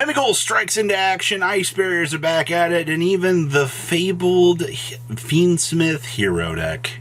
Mimighoul strikes into action, ice barriers are back at it, and even the fabled Fiendsmith hero deck.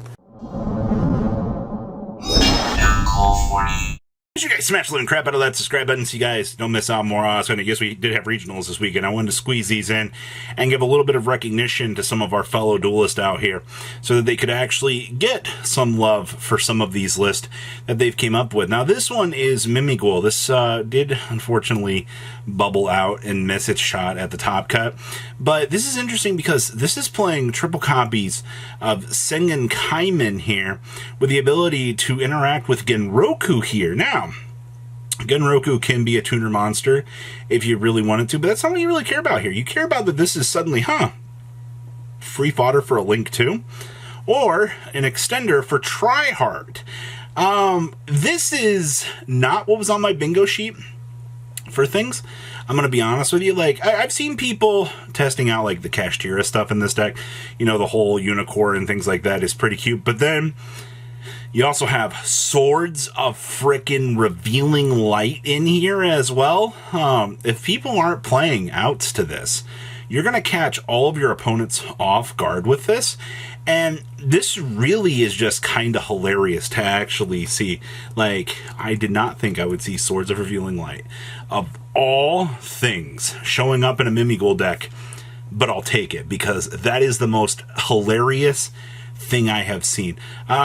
You guys smash the living crap out of that subscribe button so you guys don't miss out more awesome. I guess we did have regionals this weekend. I wanted to squeeze these in and give a little bit of recognition to some of our fellow duelists out here so that they could actually get some love for some of these lists that they've came up with. Now, this one is Mimighoul. This did, unfortunately, bubble out and miss its shot at the top cut. But this is interesting because this is playing triple copies of Sengen Kaiman here with the ability to interact with Genroku here. Now, Genroku can be a tuner monster if you really wanted to, but that's not what you really care about here. You care about that this is suddenly, free fodder for a Link 2, or an extender for Tryhard. This is not what was on my bingo sheet for things. I'm going to be honest with you. Like, I've seen people testing out, like, the Kashtira stuff in this deck. You know, the whole unicorn and things like that is pretty cute, but then you also have Swords of Frickin' Revealing Light in here as well. If people aren't playing outs to this, you're going to catch all of your opponents off guard with this. And this really is just kind of hilarious to actually see. Like, I did not think I would see Swords of Revealing Light, of all things, showing up in a Mimighoul deck. But I'll take it, because that is the most hilarious thing I have seen.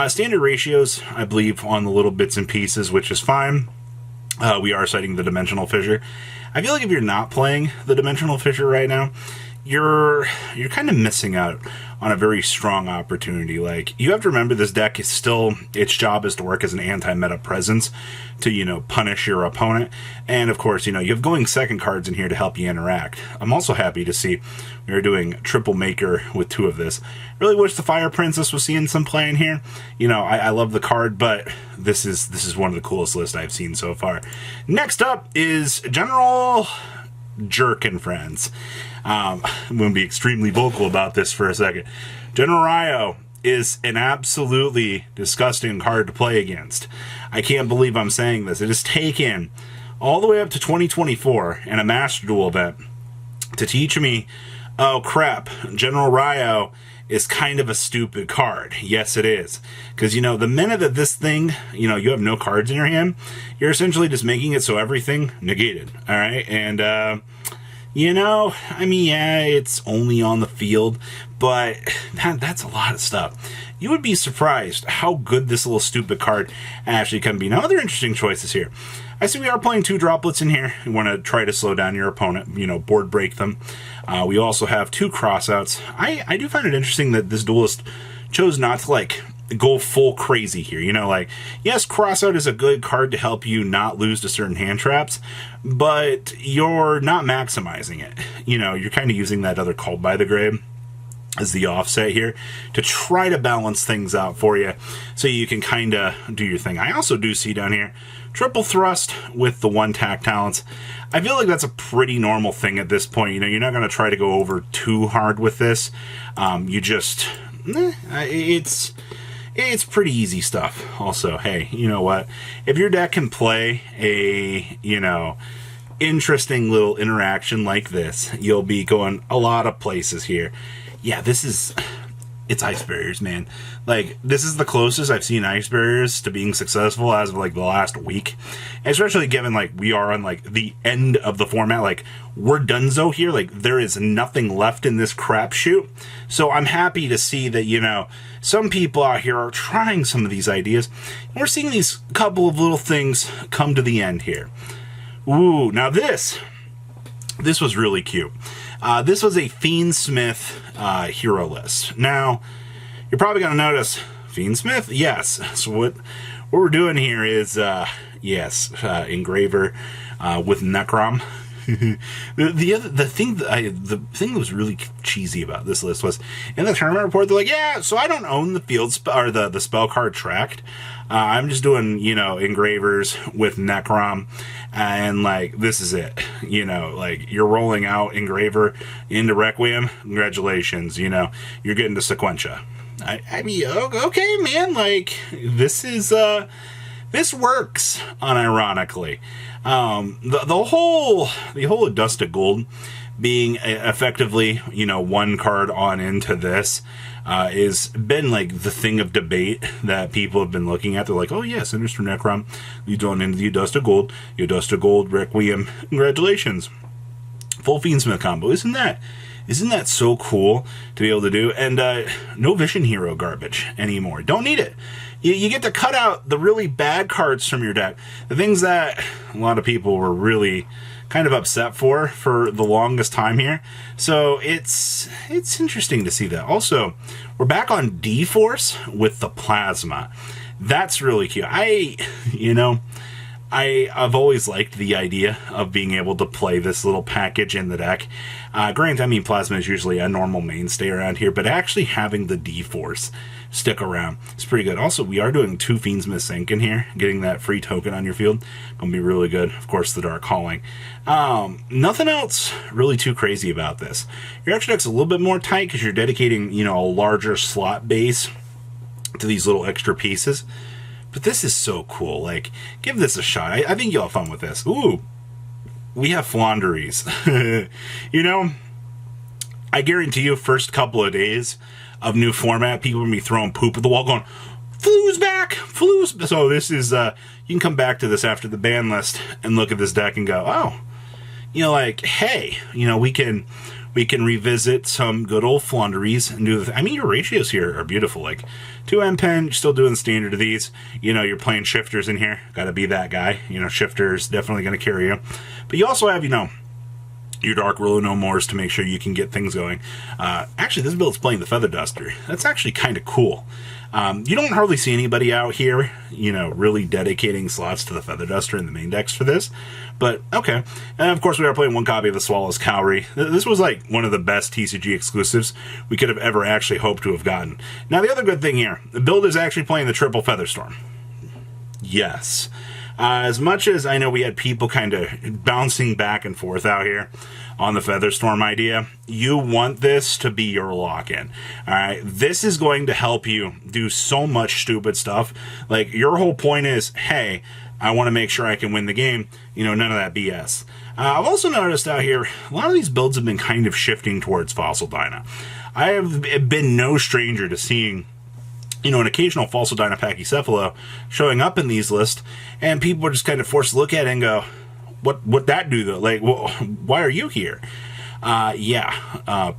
Standard ratios, I believe, on the little bits and pieces, which is fine. We are citing the Dimensional Fissure. I feel like if you're not playing the Dimensional Fissure right now, you're kind of missing out on a very strong opportunity. Like, you have to remember, this deck is still, its job is to work as an anti-meta presence to, you know, punish your opponent. And of course, you know, you have going second cards in here to help you interact. I'm also happy to see we are doing triple maker with two of this. Really wish the Fire Princess was seeing some play in here. You know, I love the card, but this is one of the coolest lists I've seen so far. Next up is General Jerk and Friends. I'm going to be extremely vocal about this for a second. General Ryo is an absolutely disgusting card to play against. I can't believe I'm saying this. It has taken all the way up to 2024 and a Master Duel event to teach me, oh crap, General Ryo is kind of a stupid card. Yes, it is. Because, you know, the minute that this thing, you know, you have no cards in your hand, you're essentially just making it so everything negated. All right? And, you know, I mean, yeah, it's only on the field, but that's a lot of stuff. You would be surprised how good this little stupid card actually can be. Now, other interesting choices here. I see we are playing two droplets in here. You want to try to slow down your opponent, you know, board break them. We also have two crossouts. I do find it interesting that this duelist chose not to, like, go full crazy here. You know, like, yes, crossout is a good card to help you not lose to certain hand traps, but you're not maximizing it. You know, you're kind of using that other Called by the Grave as the offset here to try to balance things out for you so you can kind of do your thing. I also do see down here triple thrust with the one tack talents. I feel like that's a pretty normal thing at this point. You know, you're not going to try to go over too hard with this. You just, it's pretty easy stuff. Also, hey, you know what? If your deck can play a, you know, interesting little interaction like this, you'll be going a lot of places here. Yeah, this is, it's ice barriers, man. Like, this is the closest I've seen ice barriers to being successful as of, like, the last week. Especially given, like, we are on, like, the end of the format. Like, we're donezo here. Like, there is nothing left in this crapshoot. So I'm happy to see that, you know, some people out here are trying some of these ideas. And we're seeing these couple of little things come to the end here. Ooh, now this was really cute. This was a Fiendsmith hero list. Now, you're probably going to notice, Fiendsmith? Yes. So what we're doing here is, Engraver with Necrom. the thing that was really cheesy about this list was, in the tournament report, they're like, yeah, so I don't own the field or the spell card tracked. I'm just doing, you know, engravers with Necrom, and, like, this is it. You know, like, you're rolling out engraver into Requiem. Congratulations, you know, you're getting to Sequentia. I mean, okay, man, like, this is this works, unironically. The whole Dust of Gold being effectively, one card on into this is been like the thing of debate that people have been looking at. They're like, oh yeah, Sinister Necrom leads on into the Dust of Gold. Your Dust of Gold Requiem. Congratulations. Full Fiendsmith combo. Isn't that so cool to be able to do? And no Vision Hero garbage anymore. Don't need it. You get to cut out the really bad cards from your deck. The things that a lot of people were really kind of upset for the longest time here. So it's interesting to see that. Also, we're back on D-Force with the Plasma. That's really cute. I've always liked the idea of being able to play this little package in the deck. Granted, Plasma is usually a normal mainstay around here, but actually having the D-Force stick around is pretty good. Also, we are doing 2 Fiendsmith Sync in here. Getting that free token on your field gonna be really good. Of course, the Dark Calling. Nothing else really too crazy about this. Your extra deck's a little bit more tight because you're dedicating, a larger slot base to these little extra pieces. But this is so cool. Like, give this a shot. I think you'll have fun with this. Ooh, we have Flaunderies. I guarantee you, first couple of days of new format, people are going to be throwing poop at the wall going, Flu's back! Flu's... So this is, you can come back to this after the ban list and look at this deck and go, oh, hey, we can revisit some good old Flaunderies and do the... your ratios here are beautiful. Like, 2 M-Pen, you're still doing standard of these. You're playing shifters in here. Got to be that guy. Shifters definitely going to carry you. But you also have, your Dark Ruler No Mores to make sure you can get things going. Actually, this build's playing the Feather Duster. That's actually kind of cool. You don't hardly see anybody out here, really dedicating slots to the Feather Duster in the main decks for this. But, okay. And, of course, we are playing 1 copy of the Swallow's Cowrie. This was, like, one of the best TCG exclusives we could have ever actually hoped to have gotten. Now, the other good thing here, the build is actually playing the Triple Featherstorm. Yes. As much as I know we had people kind of bouncing back and forth out here on the Featherstorm idea, you want this to be your lock-in. Alright, this is going to help you do so much stupid stuff. Like, your whole point is, hey, I want to make sure I can win the game. None of that BS. I've also noticed out here, a lot of these builds have been kind of shifting towards Fossil Dyna. I have been no stranger to seeing an occasional Fossil Dyna Pachycephalo showing up in these lists, and people are just kind of forced to look at it and go, what that do though? Like, well, why are you here?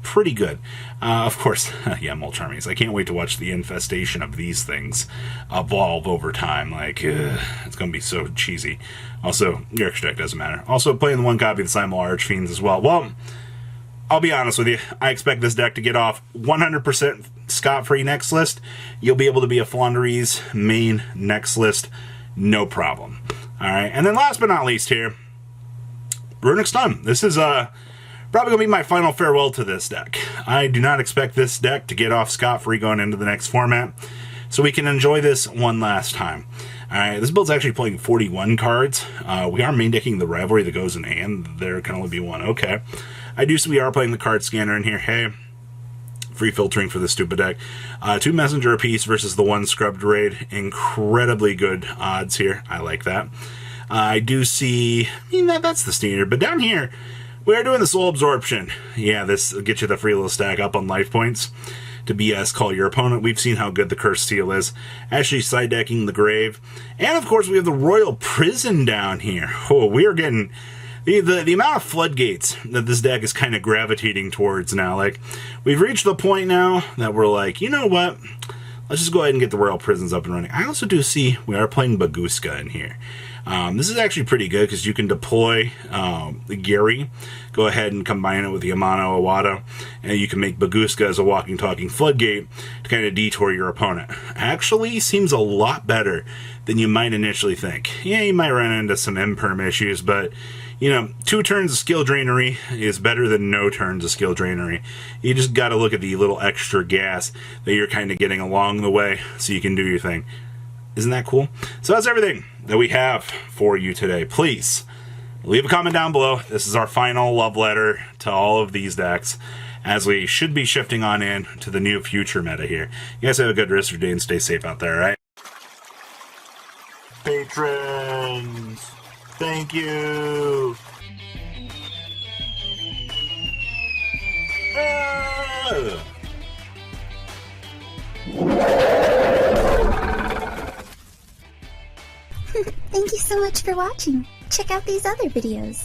Pretty good. Of course, Mulch Armies. I can't wait to watch the infestation of these things evolve over time. Like, it's going to be so cheesy. Also, your extra deck doesn't matter. Also, playing the 1 copy of the Simul Archfiends as well. Well, I'll be honest with you. I expect this deck to get off 100% scot-free next list. You'll be able to be a Flaunderies main next list. No problem. Alright, and then last but not least here, Runic Stun. This is probably going to be my final farewell to this deck. I do not expect this deck to get off scot-free going into the next format, so we can enjoy this one last time. Alright, this build's actually playing 41 cards. We are main decking the Rivalry that goes in and there can only be 1. Okay. I do see we are playing the card scanner in here. Hey, free filtering for this stupid deck. 2 Messenger apiece versus the 1 Scrubbed Raid. Incredibly good odds here. I like that. I do see... that's the standard. But down here, we are doing the Soul Absorption. Yeah, this will get you the free little stack up on life points to BS call your opponent. We've seen how good the Cursed Seal is. Actually side decking the Grave. And, of course, we have the Royal Prison down here. Oh, we are getting... The amount of floodgates that this deck is kind of gravitating towards now. Like, we've reached the point now that we're like, you know what? Let's just go ahead and get the Royal Prisons up and running. I also do see we are playing Baguska in here. This is actually pretty good because you can deploy Gary, go ahead and combine it with the Amano Awada, and you can make Baguska as a walking, talking floodgate to kind of detour your opponent. Actually seems a lot better than you might initially think. Yeah, you might run into some imperm issues, but 2 turns of Skill Drainery is better than no turns of Skill Drainery. You just got to look at the little extra gas that you're kind of getting along the way so you can do your thing. Isn't that cool? So that's everything that we have for you today. Please leave a comment down below. This is our final love letter to all of these decks, as we should be shifting on in to the new future meta here. You guys have a good rest of your day and stay safe out there, all right? Patrons, thank you. Thank you so much for watching. Check out these other videos.